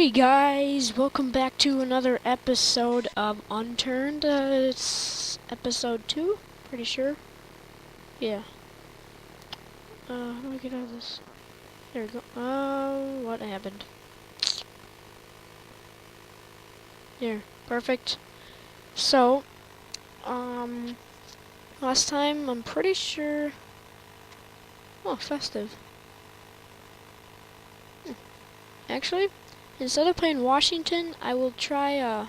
Hey guys, welcome back to another episode of Unturned. It's episode 2, pretty sure. Yeah. How do I get out of this? There we go. What happened? There, perfect. So, last time I'm pretty sure. Oh, festive. Actually, instead of playing Washington, I will try, I'm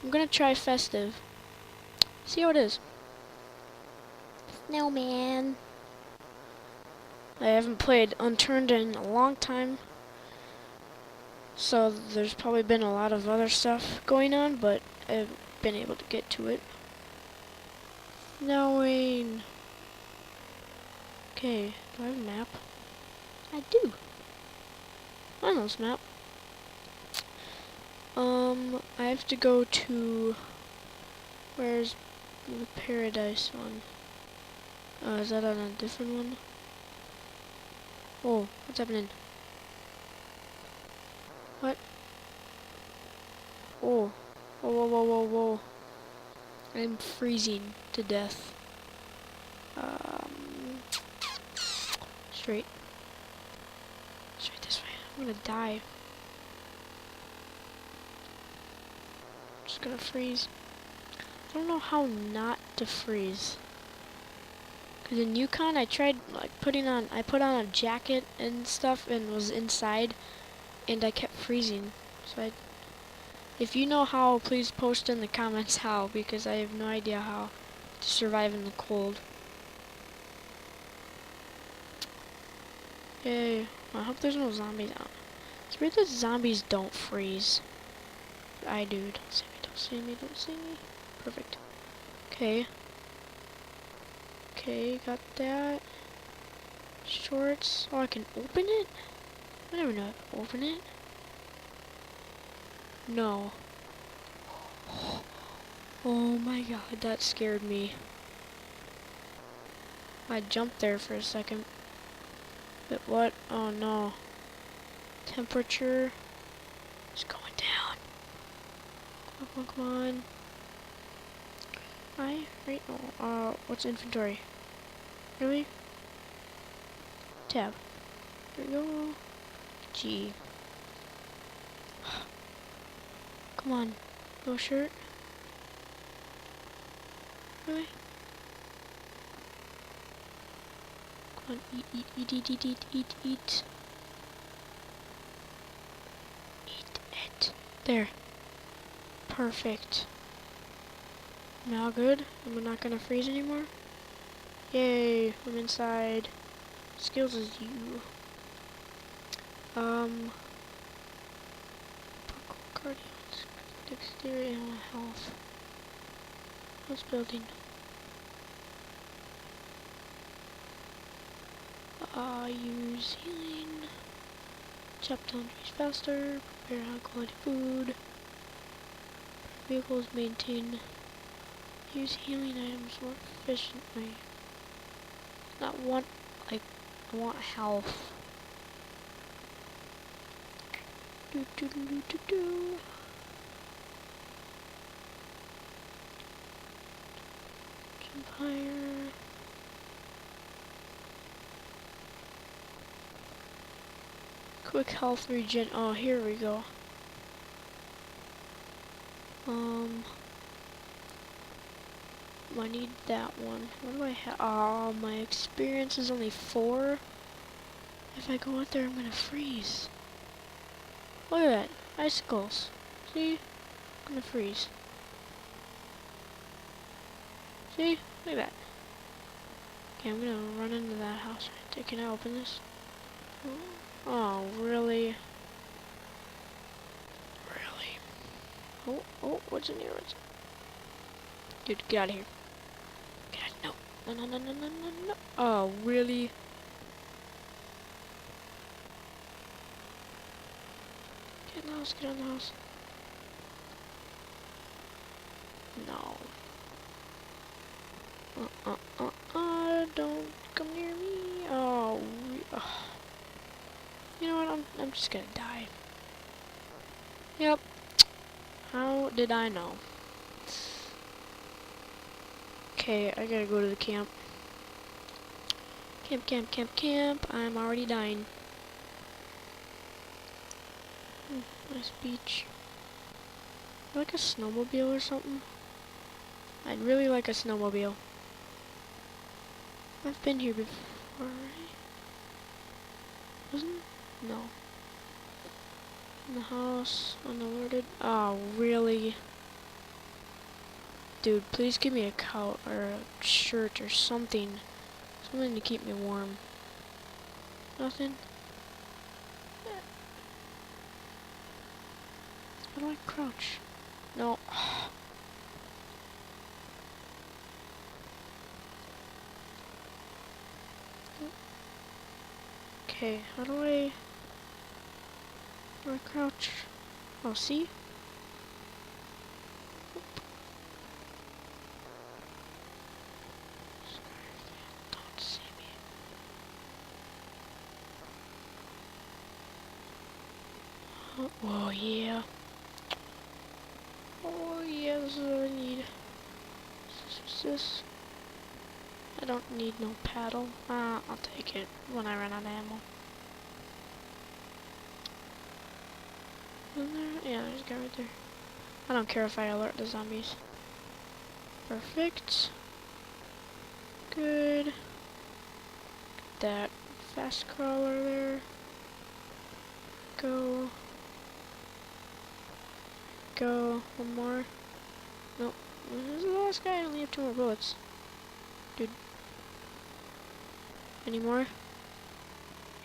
gonna try festive. See how it is. Snowman. I haven't played Unturned in a long time, so there's probably been a lot of other stuff going on, but I've been able to get to it. Knowing. Okay, do I have a map? I do. I know this map. I have to go to. Where's the Paradise one? Is that on a different one? Oh, what's happening? What? Oh. Whoa, whoa, whoa, whoa, whoa. I'm freezing to death. Straight. Straight this way. I'm gonna die. Just gonna freeze. I don't know how not to freeze. Cause in Yukon I tried like I put on a jacket and stuff and was inside and I kept freezing. So if you know how, please post in the comments how, because I have no idea how to survive in the cold. Yay. I hope there's no zombies out. It's weird that zombies don't freeze. But I do. Don't see me, don't see me, don't see me. Perfect. Okay. Okay, got that. Shorts. Oh, I can open it? I never know how to open it. No. Oh my god, that scared me. I jumped there for a second. But what? Oh no. Temperature is going down. Come on, come on. Right? Oh, what's inventory? Really? Tab. There we go. G. Come on. No shirt? Really? Come on, eat. Eat it. There. Perfect. Now good? Am I not gonna freeze anymore? Yay, I'm inside. Skills is you. Cardio, dexterity, and health. House building. Use healing. Chop down trees faster. Prepare high quality food. Vehicles maintain. Use healing items more efficiently. Not want, like, I want health. Do. Campfire. Quick health regen. Oh, here we go. I need that one. What do I have? Oh, my experience is only 4. If I go out there, I'm gonna freeze. Look at that. Icicles. See? I'm gonna freeze. See? Look at that. Okay, I'm gonna run into that house right there. Can I open this? Oh, really? Really? Oh, what's in here? Dude, get out of here. Get out. No. Oh, really? Get in the house. No. Don't come near me. Oh, you know what? I'm just gonna die. Yep. How did I know? Okay, I gotta go to the camp. Camp, camp, camp, camp. I'm already dying. Nice beach. Like a snowmobile or something? I'd really like a snowmobile. I've been here before, right? Wasn't it? No. In the house, unalerted. Oh, really? Dude, please give me a coat or a shirt or something. Something to keep me warm. Nothing? How do I crouch? No. Okay, how do I crouch? Oh, see? Don't see me. Oh, yeah. Oh, yeah, this is what I need. What's this? I don't need no paddle. I'll take it when I run out of ammo. Isn't there? Yeah, there's a guy right there. I don't care if I alert the zombies. Perfect. Good. That fast crawler there. Go. Go. One more. Nope. This is the last guy. I only have 2 more bullets. Dude. Any more?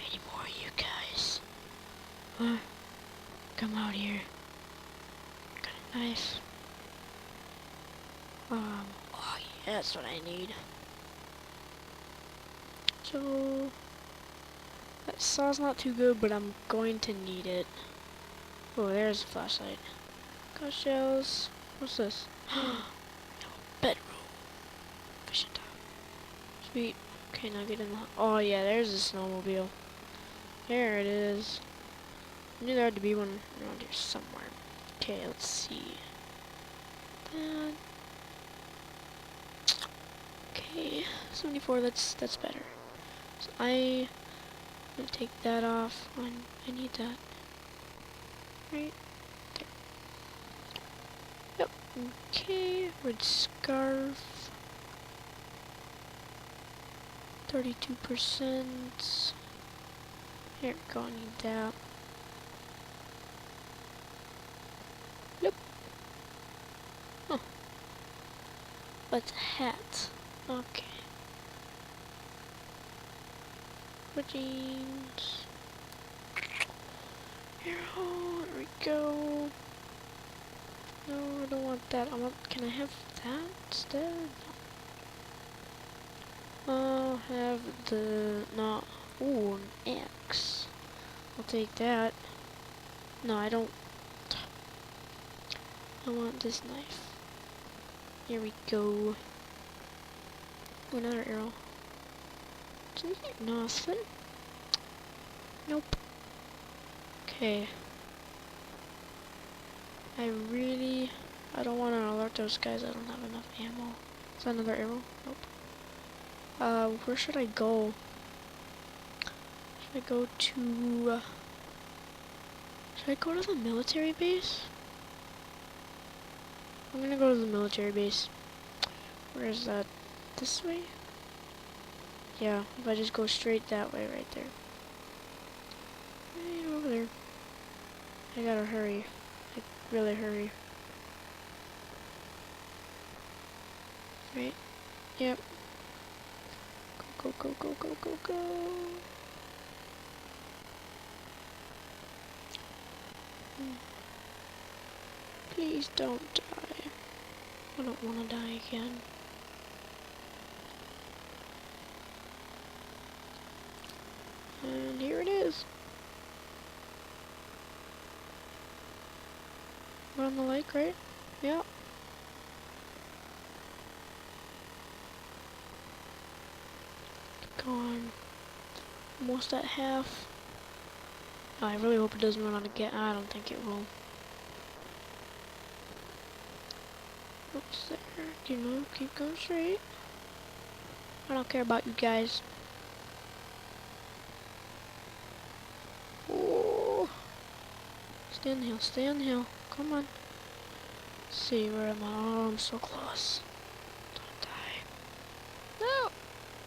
Any more, you guys? Huh? Come out here. Got a knife. Oh yeah, that's what I need. So, that saw's not too good, but I'm going to need it. Oh, there's a flashlight. Got shells. What's this? Bedroom. Fishing time. Sweet. Okay, now get in the... Oh yeah, there's a snowmobile. There it is. I knew there had to be one around here somewhere. Okay, let's see. That. Okay, 74, that's better. So I'm gonna take that off. I need that. Right there. Yep. Okay, red scarf. 32%. Here, go, I need that. Yep. Huh. What's a hat? Okay. For jeans. Here, oh, there we go. No, I don't want that. I want. Can I have that instead? No. I'll have the not. Ooh, an axe. I'll take that. No, I don't. I want this knife. Here we go. Ooh, another arrow. Isn't it nothing? Nope. Okay. I don't want to alert those guys. I don't have enough ammo. Is that another arrow? Nope. Where should I go? Should I go to... should I go to the military base? I'm gonna go to the military base. Where is that? This way? Yeah, if I just go straight that way right there. Right over there. I gotta hurry. Like, really hurry. Right? Yep. Go, go, go, go, go, go, go. Please don't die. I don't want to die again. And here it is. We're on the lake, right? Yep. Keep going. Almost at half. Oh, I really hope it doesn't run out again. I don't think it will. Oops, there. You know, keep going straight. I don't care about you guys. Oh, stay on the hill, stay on the hill. Come on. Let's see, where am I? Oh, I'm so close. Don't die. No!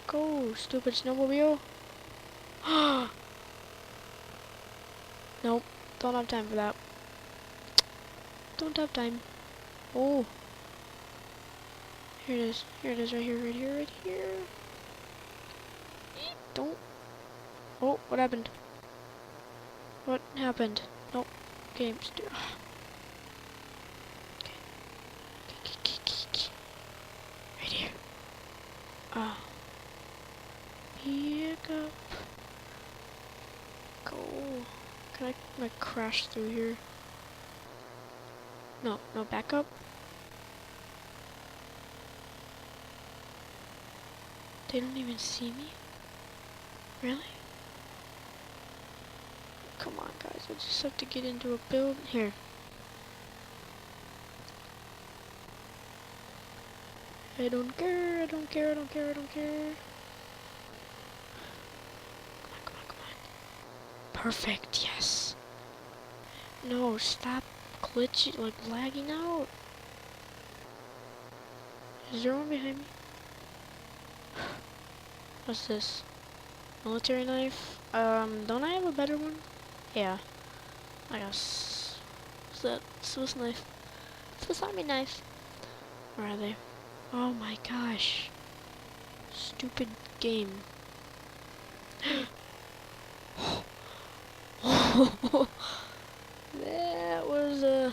Go, stupid snowmobile. Nope, don't have time for that. Don't have time. Oh. Here it is. Here it is, right here, right here, right here. Don't. Oh, what happened? What happened? Nope. Okay, okay. Right here. Ah. Pick up. Go. Can I like crash through here? No, no, back up. They don't even see me? Really? Come on, guys. I just have to get into a build. Here. I don't care. I don't care. I don't care. I don't care. Come on, come on, come on. Perfect. Yes. No, stop glitching, like lagging out. Is there one behind me? What's this? Military knife? Don't I have a better one? Yeah. I guess. What's that? Swiss knife. Swiss Army knife. Where are they? Oh my gosh. Stupid game. That was,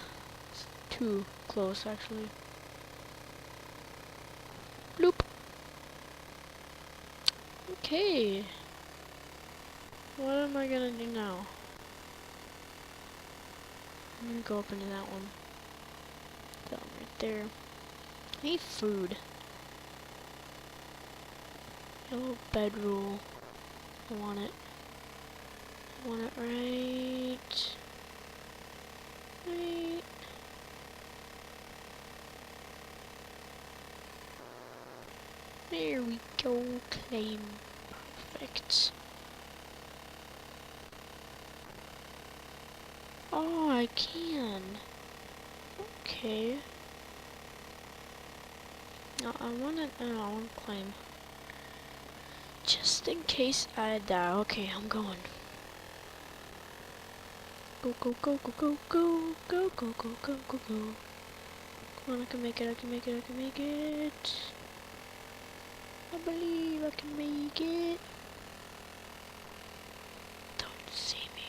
too close, actually. Bloop. Okay. What am I gonna do now? I'm gonna go up into that one. That one right there. I need food. Yellow bedroll. I want it. I want it right. Right. There we go. Claim. Perfect. Oh, I can. Okay. No, I want it. No, I want to claim. Just in case I die. Okay, I'm going. Go, go, go, go, go, go, go, go, go, go, go, go. Come on, I can make it, I can make it, I can make it. I believe I can make it. Don't see me.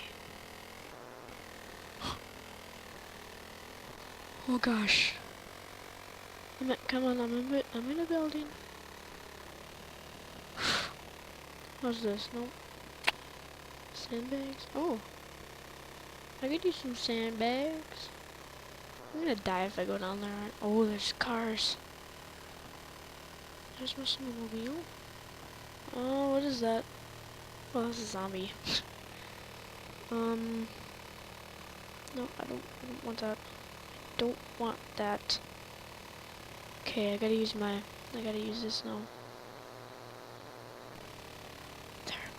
Oh gosh. Come on, I'm in a building. What's this? Nope. Sandbags? Oh. I could use some sandbags. I'm gonna die if I go down there. Oh, there's cars. There's my snowmobile. Oh, what is that? Oh, that's a zombie. No, I don't want that. I don't want that. Okay, I gotta use this now. There.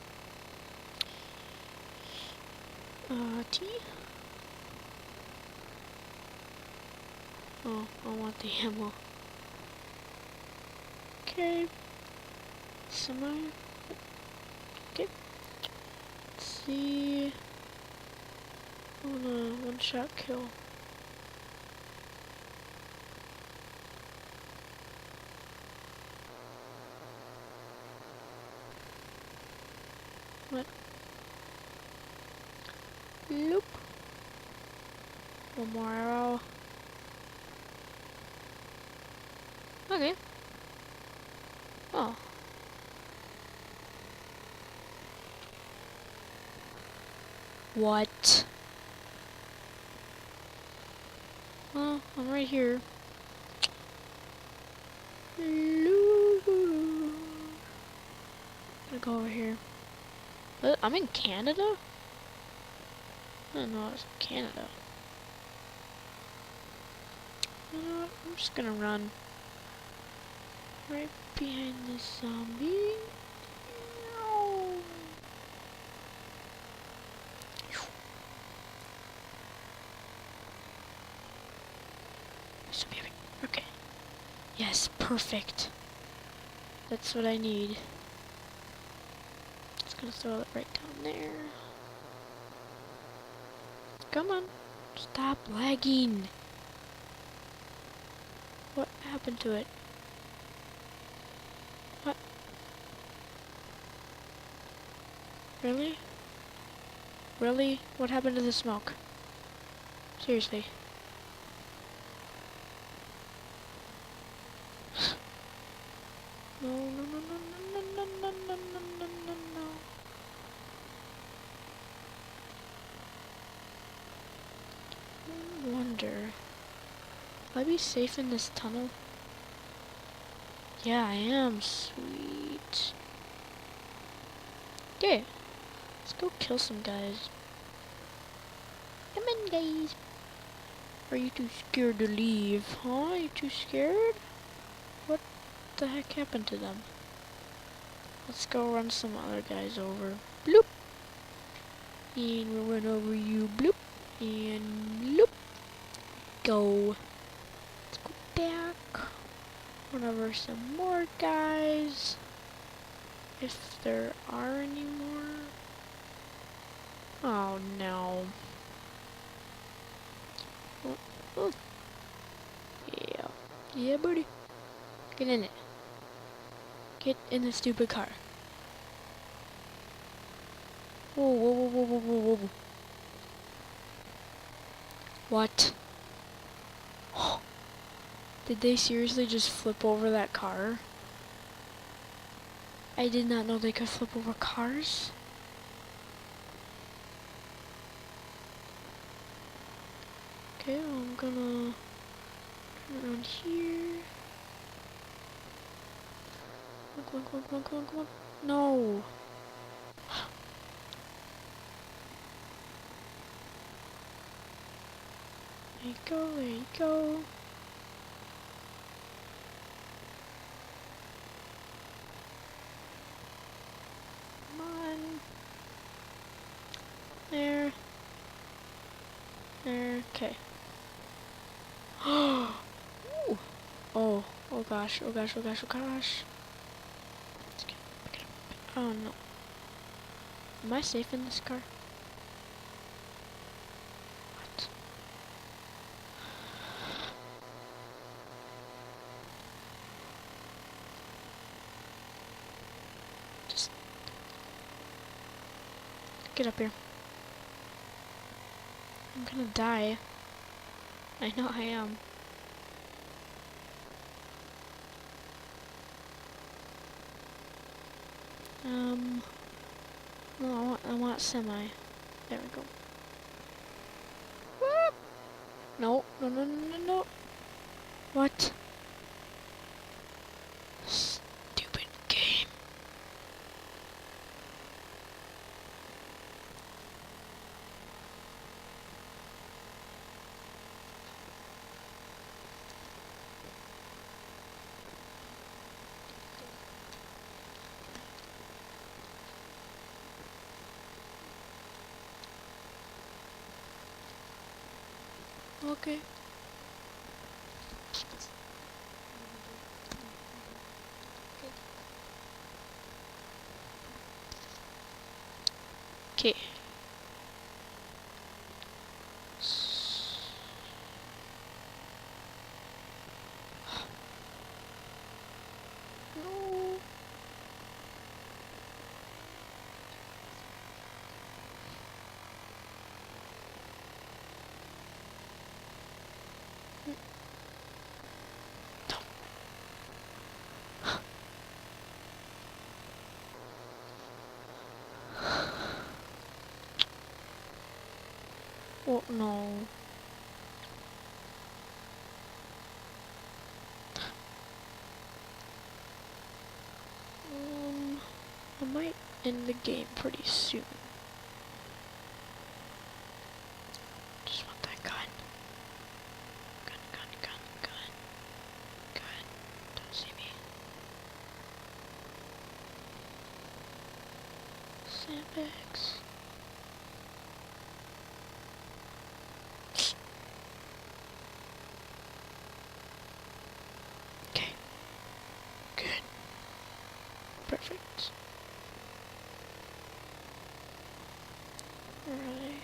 T? Oh, I want the ammo. Okay. Semi. Okay. Let's see. I want a one-shot kill. What? Loop. One more arrow. Okay. Oh. What? Well, I'm right here. I'm gonna go over here. I'm in Canada? I don't know, it's Canada. You know what? I'm just gonna run right behind this zombie. No. Okay. Yes, perfect. That's what I need. Just gonna throw it right down there. Come on. Stop lagging. What happened to it? What? Really? Really? What happened to the smoke? Seriously. No, no, no, no, no, no, no, no, no, no, no, no. I wonder. Will I be safe in this tunnel? Yeah, I am. Sweet. Okay. Let's go kill some guys. Come on, guys. Are you too scared to leave? Huh? You too scared? What the heck happened to them? Let's go run some other guys over. Bloop! And we'll run over you. Bloop! And bloop! Go. Let's go back. Run over some more guys. If there are any more. Oh no. Oh, oh. Yeah. Yeah, buddy. Get in it. Get in the stupid car. Whoa, whoa, whoa, whoa, whoa, whoa, whoa. What? Did they seriously just flip over that car? I did not know they could flip over cars. Okay, I'm gonna turn around here. Come on, come on, come on, come on, come on. No. There you go, there you go. Come on. There. There, okay. Oh, oh gosh, oh gosh, oh gosh, oh gosh. Let's get up, get up. Oh no. Am I safe in this car? What? Just get up here. I'm gonna die. I know I am. No, I want semi. There we go. Whoop! No, no, no, no, no, no. What? Stupid game. Okay. Okay. No. Oh no. I might end the game pretty soon. Just want that gun. Gun, gun, gun, Sandbags. Okay. Good. Perfect. Alright.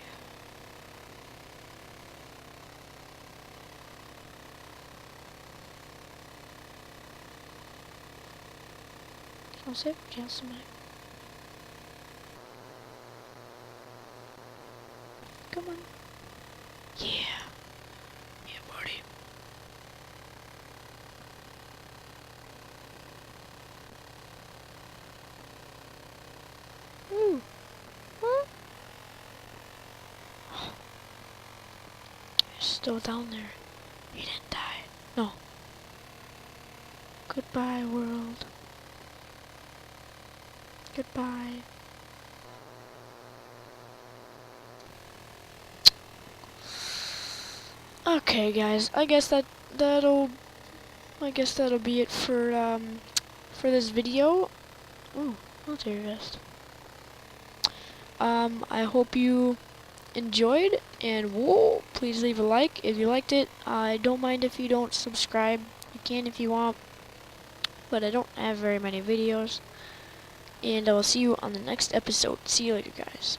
I'll save just a minute. Come on. Yeah. Yeah, buddy. Ooh. Huh? He's still down there. He didn't die. No. Goodbye, world. Goodbye. Okay, guys. I guess that'll be it for this video. Ooh, military vest. I hope you enjoyed, and whoa, please leave a like if you liked it. I don't mind if you don't subscribe. You can if you want, but I don't have very many videos. And I will see you on the next episode. See you later, guys.